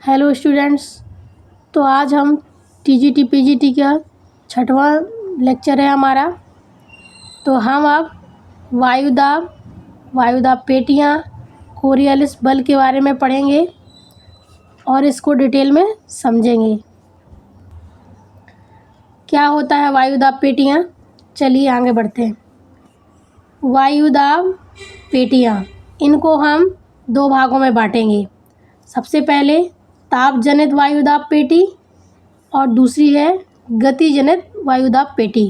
Hello students. तो आज हम टीजीटी पीजीटी का 6वां लेक्चर है हमारा। तो हम अब वायुदाब पेटियाँ, कोरियोलिस बल के बारे में पढ़ेंगे और इसको डिटेल में समझेंगे। क्या होता है वायुदाब पेटियाँ? चलिए आगे बढ़ते हैं। वायुदाब पेटियाँ, इनको हम 2 भागों में बांटेंगे। सबसे पहले ताप जनित वायुदाब पेटी और दूसरी है गति जनित वायुदाब पेटी।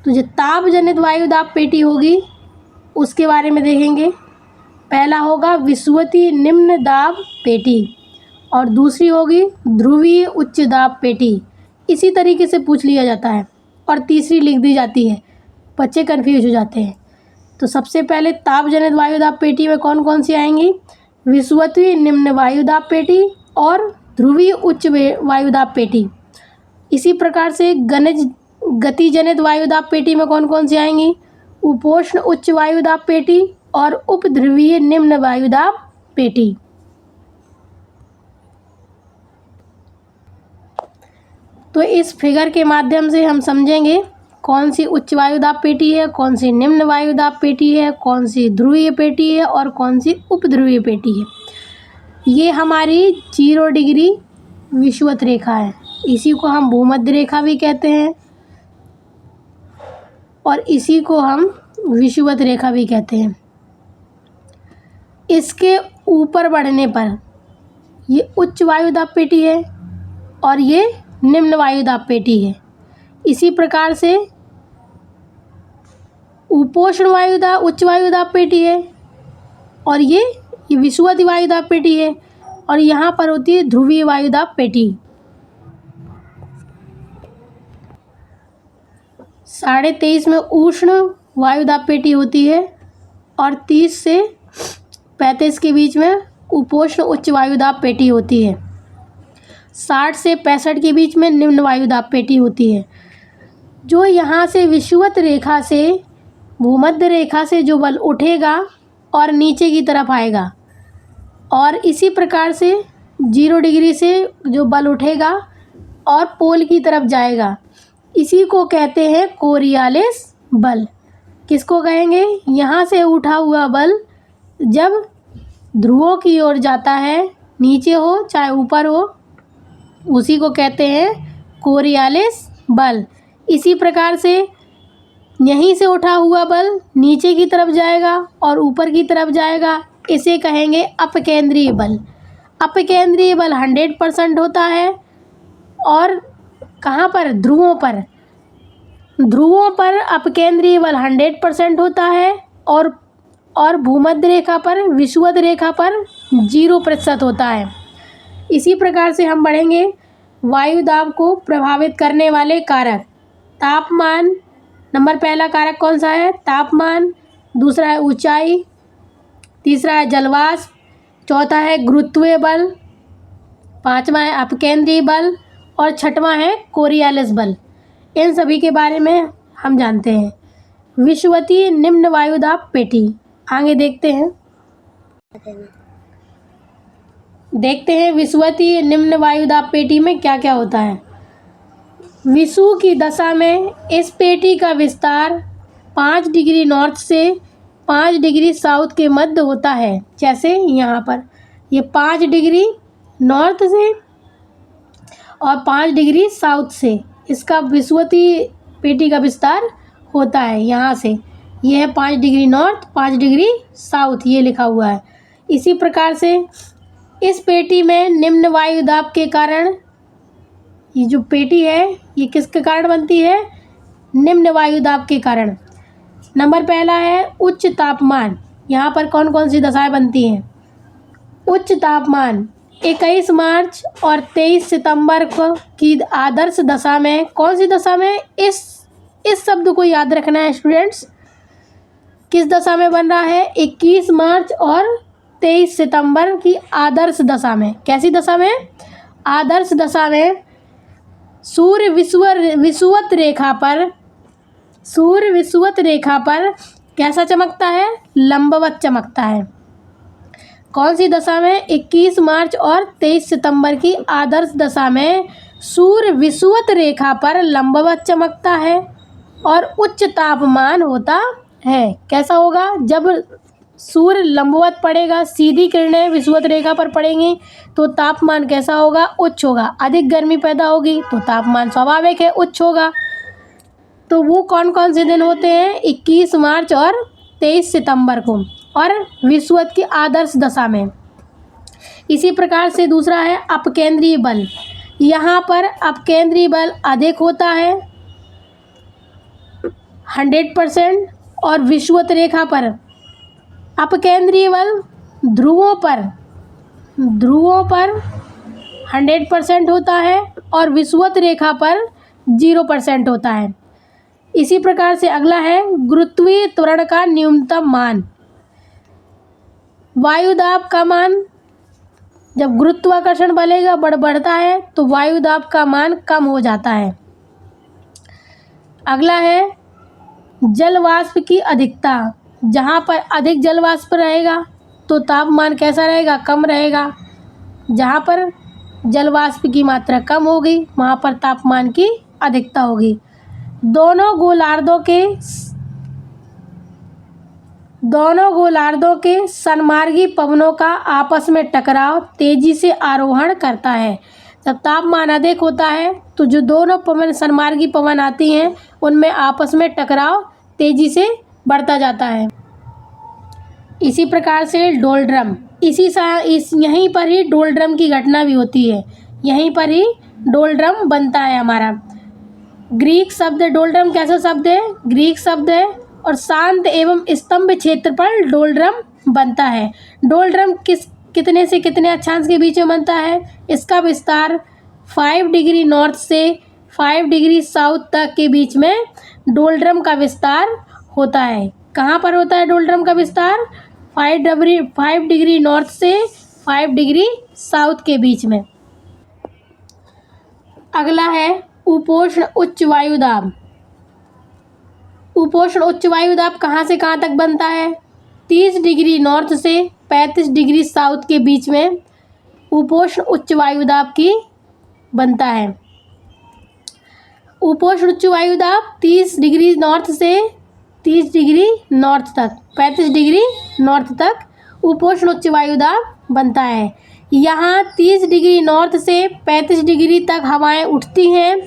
तो जो ताप जनित वायुदाब पेटी होगी उसके बारे में देखेंगे। पहला होगा विषुवतीय निम्न दाब पेटी और दूसरी होगी ध्रुवीय उच्च दाब पेटी। इसी तरीके से पूछ लिया जाता है और तीसरी लिख दी जाती है, बच्चे कन्फ्यूज हो जाते हैं। तो सबसे पहले ताप जनित वायुदाब पेटी में कौन कौन सी आएंगी? विषुवतीय निम्न वायुदाब पेटी और ध्रुवीय उच्च वायुदाब पेटी। इसी प्रकार से गति जनित वायुदाब पेटी में कौन कौन सी आएंगी? उपोष्ण उच्च वायुदाब पेटी और उपध्रुवीय निम्न वायुदाब पेटी। तो इस फिगर के माध्यम से हम समझेंगे कौन सी उच्च वायुदाब पेटी है, कौन सी निम्न वायुदाब पेटी है, कौन सी ध्रुवीय पेटी है और कौन सी उपध्रुवीय पेटी है। ये हमारी 0 डिग्री विषुवत रेखा है, इसी को हम भूमध्य रेखा भी कहते हैं और इसी को हम विषुवत रेखा भी कहते हैं। इसके ऊपर बढ़ने पर ये उच्च वायुदाब पेटी है और ये निम्न वायुदाब पेटी है। इसी प्रकार से उपोष्ण वायुदाब उच्च वायुदाब पेटी है और ये विषुवतीय वायुदाब पेटी है और यहाँ पर होती है ध्रुवीय वायुदाब पेटी। 23.5 में उष्ण वायुदाब पेटी होती है और 30 से 35 के बीच में उपोष्ण उच्च वायुदाब पेटी होती है। 60 से 65 के बीच में निम्न वायुदाब पेटी होती है। जो यहाँ से विषुवत रेखा से भूमध्य रेखा से जो बल उठेगा और नीचे की तरफ आएगा और इसी प्रकार से 0 डिग्री से जो बल उठेगा और पोल की तरफ जाएगा, इसी को कहते हैं कोरियोलिस बल। किसको कहेंगे? यहाँ से उठा हुआ बल जब ध्रुवों की ओर जाता है, नीचे हो चाहे ऊपर हो, उसी को कहते हैं कोरियोलिस बल। इसी प्रकार से यहीं से उठा हुआ बल नीचे की तरफ जाएगा और ऊपर की तरफ जाएगा, इसे कहेंगे अपकेंद्रीय बल। अपकेंद्रीय बल 100% होता है और कहाँ पर? ध्रुवों पर। ध्रुवों पर अपकेंद्रीय बल 100% होता है और भूमध्य रेखा पर, विषुवत रेखा पर 0% होता है। इसी प्रकार से हम बढ़ेंगे। वायुदाब को प्रभावित करने वाले कारक। तापमान, नंबर पहला कारक कौन सा है? तापमान। दूसरा है ऊंचाई, तीसरा है जलवाष्प, चौथा है गुरुत्वीय बल, 5वां है अपकेंद्रीय बल और 6वां है कोरियोलिस बल। इन सभी के बारे में हम जानते हैं। विषुवतीय निम्न वायुदाब पेटी, आगे देखते हैं विषुवतीय निम्न वायुदाब पेटी में क्या क्या होता है। विषुव की दशा में इस पेटी का विस्तार 5 डिग्री नॉर्थ से 5 डिग्री साउथ के मध्य होता है। जैसे यहाँ पर ये 5 डिग्री नॉर्थ से और 5 डिग्री साउथ से इसका विषुवतीय पेटी का विस्तार होता है। यहाँ से ये है 5 डिग्री नॉर्थ, 5 डिग्री साउथ, ये लिखा हुआ है। इसी प्रकार से इस पेटी में निम्न वायुदाब के कारण, ये जो पेटी है ये किसके कारण बनती है? निम्न वायुदाब के कारण। नंबर पहला है उच्च तापमान। यहाँ पर कौन कौन सी दशाएं बनती हैं? उच्च तापमान 21 मार्च और 23 सितंबर को की आदर्श दशा में, कौन सी दशा में? इस शब्द को याद रखना है स्टूडेंट्स। किस दशा में बन रहा है? 21 मार्च और 23 सितंबर की आदर्श दशा में। कैसी दशा में? आदर्श दशा में सूर्य विषुवत रेखा पर कैसा चमकता है? लंबवत चमकता है। कौन सी दशा में? 21 मार्च और 23 सितंबर की आदर्श दशा में सूर्य विषुवत रेखा पर लंबवत चमकता है और उच्च तापमान होता है। कैसा होगा? जब सूर्य लंबवत पड़ेगा, सीधी किरणें विषुवत रेखा पर पड़ेंगी तो तापमान कैसा होगा? उच्च होगा। अधिक गर्मी पैदा होगी तो तापमान स्वाभाविक है उच्च होगा। तो वो कौन कौन से दिन होते हैं? 21 मार्च और 23 सितंबर को, और विषुवत की आदर्श दशा में। इसी प्रकार से दूसरा है अपकेंद्रीय बल। यहाँ पर अपकेंद्रीय बल अधिक होता है 100%, और विषुवत रेखा पर अपकेंद्रीय बल ध्रुवों पर 100% होता है और विषुवत रेखा पर 0% होता है। इसी प्रकार से अगला है गुरुत्वीय त्वरण का न्यूनतम मान। वायुदाब का मान, जब गुरुत्वाकर्षण बलेगा बढ़ता है तो वायुदाब का मान कम हो जाता है। अगला है जल वाष्प की अधिकता। जहाँ पर अधिक जल वाष्प रहेगा तो तापमान कैसा रहेगा? कम रहेगा। जहाँ पर जल वाष्प की मात्रा कम होगी वहाँ पर तापमान की अधिकता होगी। दोनों गोलार्धों के सन्मार्गी पवनों का आपस में टकराव तेजी से आरोहण करता है। जब तापमान अधिक होता है तो जो दोनों सन्मार्गी पवन आती हैं उनमें आपस में टकराव तेजी से बढ़ता जाता है। इसी प्रकार से डोलड्रम, यहीं पर ही डोलड्रम की घटना भी होती है। यहीं पर ही डोलड्रम बनता है हमारा। ग्रीक शब्द डोलड्रम कैसा शब्द है? ग्रीक शब्द है, और शांत एवं स्तंभ क्षेत्र पर डोलड्रम बनता है। डोलड्रम कितने से कितने अक्षांश के बीच में बनता है? इसका विस्तार 5 डिग्री नॉर्थ से 5 डिग्री साउथ तक के बीच में डोलड्रम का विस्तार होता है। कहाँ पर होता है डोलड्रम का विस्तार? 5 डिग्री नॉर्थ से 5 डिग्री साउथ के बीच में। अगला है उपोष्ण उच्च वायुदाब। उपोष्ण उच्च वायुदाब कहाँ से कहाँ तक बनता है? 30 डिग्री नॉर्थ से 35 डिग्री साउथ के बीच में उपोष्ण उच्च वायुदाब की बनता है। उपोष्ण उच्च वायुदाब 30 डिग्री नॉर्थ से 30 डिग्री नॉर्थ तक 35 डिग्री नॉर्थ तक उपोष्ण उच्च वायुदाब बनता है। यहाँ 30 डिग्री नॉर्थ से 35 डिग्री तक हवाएं उठती हैं।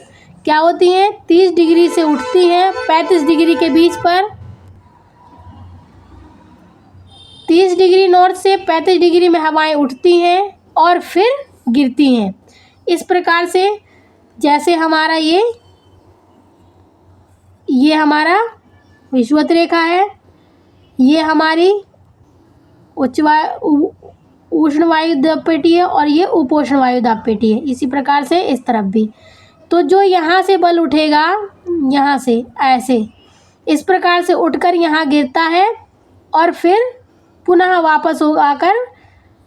क्या होती हैं? 30 डिग्री से उठती हैं, 35 डिग्री के बीच पर 30 डिग्री नॉर्थ से 35 डिग्री में हवाएं उठती हैं और फिर गिरती हैं। इस प्रकार से जैसे हमारा ये हमारा विषुवत रेखा है, ये हमारी उष्ण वायुदाब पेटी है और ये उपोष्ण वायुदाब पेटी है। इसी प्रकार से इस तरफ भी। तो जो यहाँ से बल उठेगा, यहाँ से ऐसे इस प्रकार से उठकर यहाँ गिरता है और फिर पुनः वापस आकर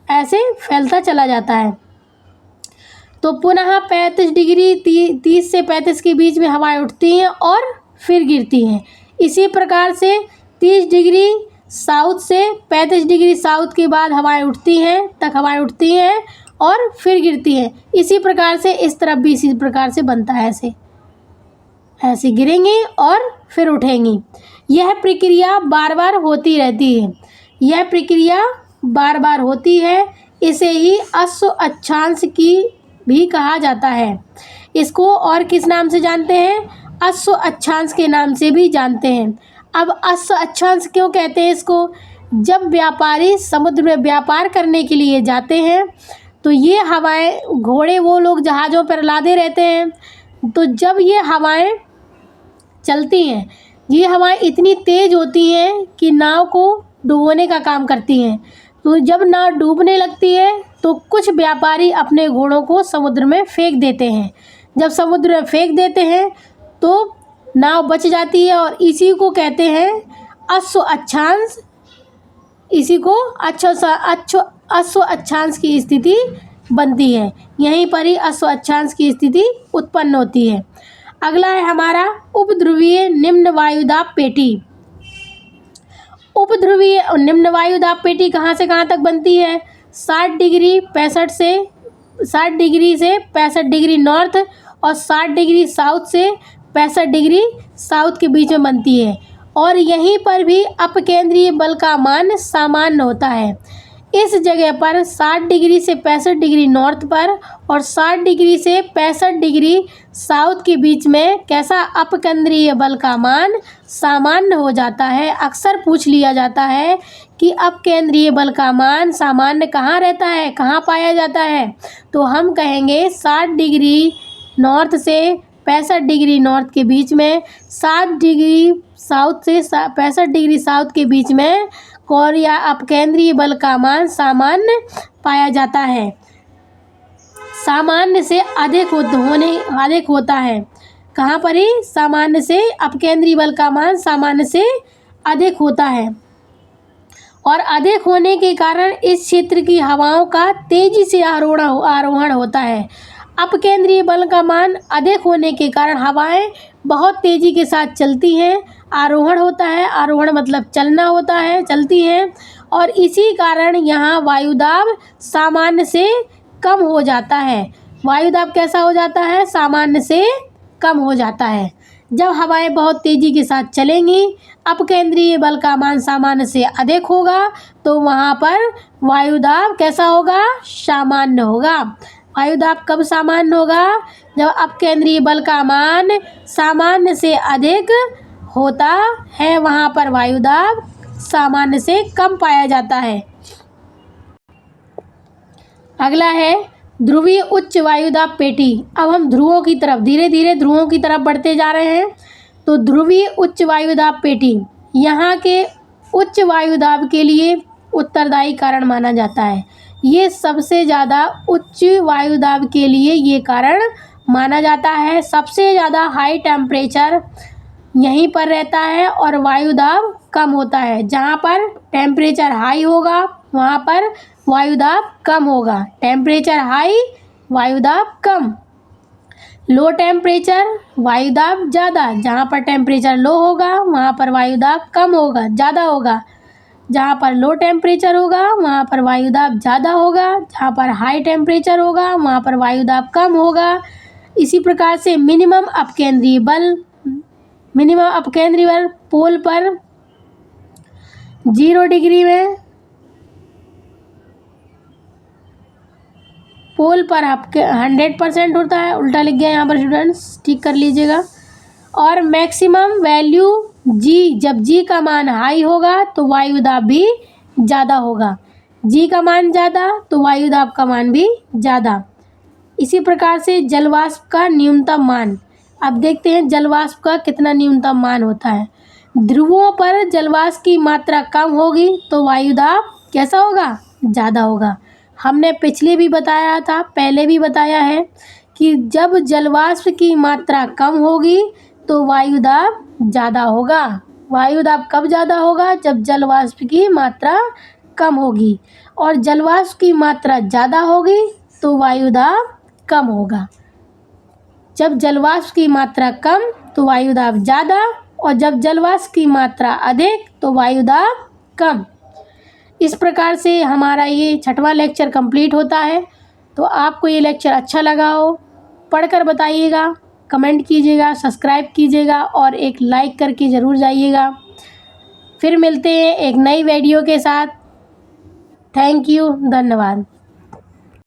ऐसे फैलता चला जाता है। तो पुनः 35 डिग्री 30 से 35 के बीच में हवाएं उठती हैं और फिर गिरती हैं। इसी प्रकार से 30 डिग्री साउथ से 35 डिग्री साउथ के बाद हवाएं उठती हैं और फिर गिरती हैं। इसी प्रकार से इस तरफ भी इसी प्रकार से बनता है। ऐसे गिरेंगी और फिर उठेंगी। यह प्रक्रिया बार बार होती है। इसे ही अश्व अक्षांश की भी कहा जाता है। इसको और किस नाम से जानते हैं? अश्व अक्षांश के नाम से भी जानते हैं। अब अश्व अक्षांश क्यों कहते हैं इसको? जब व्यापारी समुद्र में व्यापार करने के लिए जाते हैं तो ये हवाएं, घोड़े वो लोग जहाज़ों पर लादे रहते हैं। तो जब ये हवाएं चलती हैं, ये हवाएं इतनी तेज़ होती हैं कि नाव को डुबोने का काम करती हैं। तो जब नाव डूबने लगती है तो कुछ व्यापारी अपने घोड़ों को समुद्र में फेंक देते हैं। जब समुद्र में फेंक देते हैं तो नाव बच जाती है और इसी को कहते हैं अश्व अक्षांश। इसी को अश्व अक्षांश की स्थिति बनती है। यहीं पर ही अश्व अक्षांश की स्थिति उत्पन्न होती है। अगला है हमारा उपध्रुवीय निम्न वायुदाब पेटी। उपध्रुवीय और निम्न वायुदाब पेटी कहाँ से कहाँ तक बनती है? 60 डिग्री 65 से 65 डिग्री नॉर्थ और 60 डिग्री साउथ से 65 डिग्री साउथ के बीच में बनती है। और यहीं पर भी अपकेंद्रीय बल का मान सामान्य होता है। इस जगह पर 60 डिग्री से 65 डिग्री नॉर्थ पर और 60 डिग्री से 65 डिग्री साउथ के बीच में कैसा अपकेंद्रीय बल का मान सामान्य हो जाता है। अक्सर पूछ लिया जाता है कि अपकेंद्रीय बल का मान सामान्य कहाँ रहता है, कहाँ पाया जाता है, तो हम कहेंगे 60 डिग्री नॉर्थ से 65 डिग्री नॉर्थ के बीच में, 60 डिग्री साउथ से 65 डिग्री साउथ के बीच में कोर या अपकेंद्रीय बल का मान सामान्य पाया जाता है। सामान्य से अधिक होता है। कहाँ पर ही? सामान्य से अपकेंद्रीय बल का मान सामान्य से अधिक होता है। और अधिक होने के कारण इस क्षेत्र की हवाओं का तेजी से आरोहण होता है। अपकेंद्रीय बल का मान अधिक होने के कारण हवाएं बहुत तेजी के साथ चलती हैं। आरोहण होता है, आरोहण मतलब चलना होता है, चलती हैं। और इसी कारण यहाँ वायुदाब सामान्य से कम हो जाता है। वायुदाब कैसा हो जाता है? सामान्य से कम हो जाता है। जब हवाएं बहुत तेजी के साथ चलेंगी, अपकेंद्रीय बल का मान सामान्य से अधिक होगा, तो वहाँ पर वायुदाब कैसा होगा? सामान्य होगा। वायुदाब कब सामान्य होगा? जब अपकेंद्रीय बल का मान सामान्य से अधिक होता है, वहाँ पर वायुदाब सामान्य से कम पाया जाता है। अगला है ध्रुवीय उच्च वायुदाब पेटी। अब हम ध्रुवों की तरफ धीरे धीरे ध्रुवों की तरफ बढ़ते जा रहे हैं। तो ध्रुवीय उच्च वायुदाब पेटी यहाँ के उच्च वायुदाब के लिए उत्तरदायी कारण माना जाता है। ये सबसे ज़्यादा उच्च वायुदाब के लिए ये कारण माना जाता है। सबसे ज़्यादा हाई टेम्परेचर यहीं पर रहता है और वायुदाब कम होता है। जहाँ पर टेम्परेचर हाई होगा वहाँ पर वायुदाब कम होगा। टेम्परेचर हाई, वायुदाब कम। लो टेम्परेचर, वायुदाब ज़्यादा। जहाँ पर टेम्परेचर लो होगा वहाँ पर वायुदाब कम होगा, ज़्यादा होगा। जहाँ पर लो टेम्परेचर होगा वहाँ पर वायुदाब ज़्यादा होगा। जहाँ पर हाई टेम्परेचर होगा वहाँ पर वायुदाब कम होगा। इसी प्रकार से मिनिमम अपकेंद्रीय बल पोल पर 0 डिग्री में, पोल पर आपके 100% होता है। उल्टा लिख गया यहाँ पर स्टूडेंट्स, ठीक कर लीजिएगा। और मैक्सिमम वैल्यू जी, जब जी का मान हाई होगा तो वायुदाब भी ज़्यादा होगा। जी का मान ज़्यादा तो वायुदाब का मान भी ज़्यादा। इसी प्रकार से जलवाष्प का न्यूनतम मान। अब देखते हैं जलवाष्प का कितना न्यूनतम मान होता है। ध्रुवों पर जलवाष्प की मात्रा कम होगी तो वायुदाब कैसा होगा? ज़्यादा होगा। हमने पहले भी बताया है कि जब जलवाष्प की मात्रा कम होगी तो वायुदाब ज़्यादा होगा। वायुदाब कब ज़्यादा होगा? जब जलवाष्प की मात्रा कम होगी। और जलवाष्प की मात्रा ज़्यादा होगी तो वायुदाब कम होगा। जब जलवाष्प की मात्रा कम तो वायुदाब ज़्यादा, और जब जलवाष्प की मात्रा अधिक तो वायुदाब कम। इस प्रकार से हमारा ये 6वां लेक्चर कंप्लीट होता है। तो आपको ये लेक्चर अच्छा लगा हो, पढ़कर बताइएगा, कमेंट कीजिएगा, सब्सक्राइब कीजिएगा और एक लाइक करके ज़रूर जाइएगा। फिर मिलते हैं एक नई वीडियो के साथ। थैंक यू, धन्यवाद।